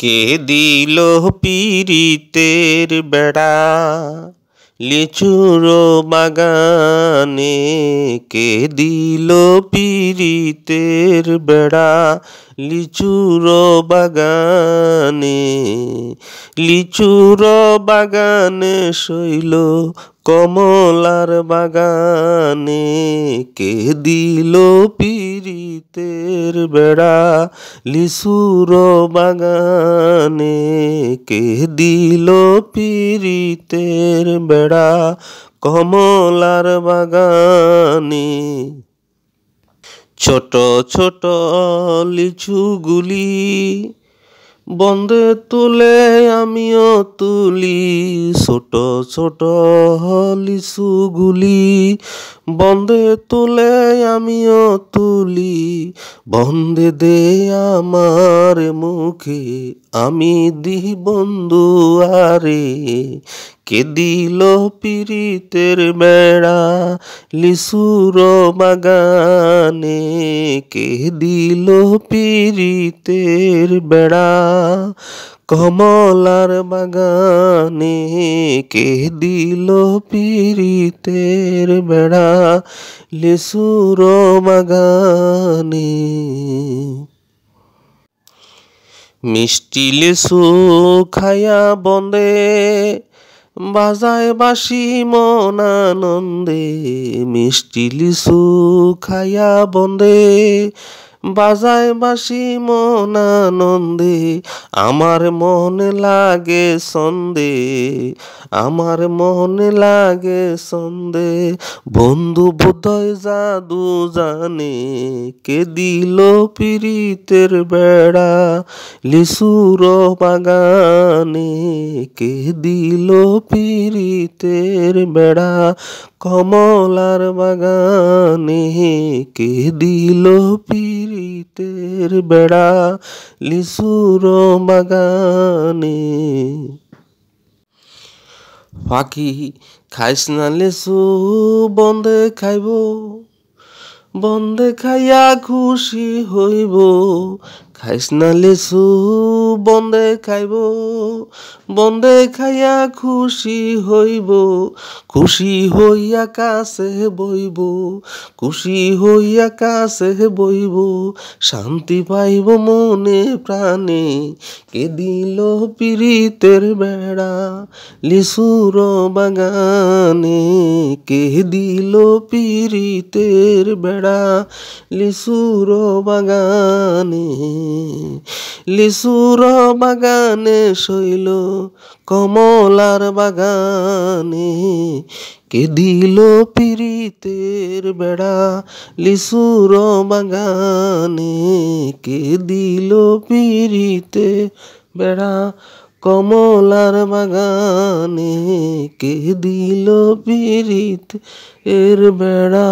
কে দিল পীড়িতের বেড়া লিচুর বাগানে? কে দিল পীড়িতের বেড়া লিচুর বাগানে? লিচুর বাগানে শৈল কমলার বাগানে? কে দিল পীড়িতের বেড়া লিচুর বাগানে? কে দিল পীড়িতের বেড়া কমলার বাগানে? ছোট ছোট লিচুগুলি বন্ধে তুলে আমিও তুলি। ছোট ছোট লিচুগুলি বন্ধে তুলে আমিও তুলি। বন্ধে দে আমার মুখে আমি দিই বন্ধু আরে। কে দিল পীড়িতের বেড়া লিচুর বাগানে? কে দিল পীড়িতের বেড়া কমলার বাগানে? কে দিল পীড়িতের বেড়া লিচুর বাগানে? মিষ্টি লিচু খায়া বন্দে বাজায় বাঁশি মন আনন্দে। মিষ্টি লিচু খায়া বন্দে বাজায় বাঁশি মন আনন্দে। আমার মন লাগে ছন্দে, আমার মন লাগে ছন্দে। বন্ধু বোধহয় জাদু জানে, কে দিল পীড়িতের বেড়া লিচুর বাগানে? কে দিল পীড়িতের বেড়া কমলার বাগানে? কে দিল পীড়িতের বেড়া লিচুর বাগানে? পাখি খাইস না লিচু বন্ধে খাইব, বন্ধে খাইয়া খুশি হইব। খাইস না লিচু বন্ধে খাইব, বন্ধে খাইয়া খুশি হইব। খুশি হইয়া কাছে বইব, খুশি হইয়া কাছে বইব। শান্তি পাইব মনে প্রাণে, কে দিল পীড়িতের বেড়া লিচুর বাগানে? কে দিল পীড়িতের বেড়া লিচুর বাগানে? লিচুর বাগানে শৈল কমলার বাগানে? কে দিল পীড়িতের বেড়া লিচুর বাগানে? কে দিল পীড়িতের বেড়া কমলার বাগানে? কে দিল পীড়িতের বেড়া?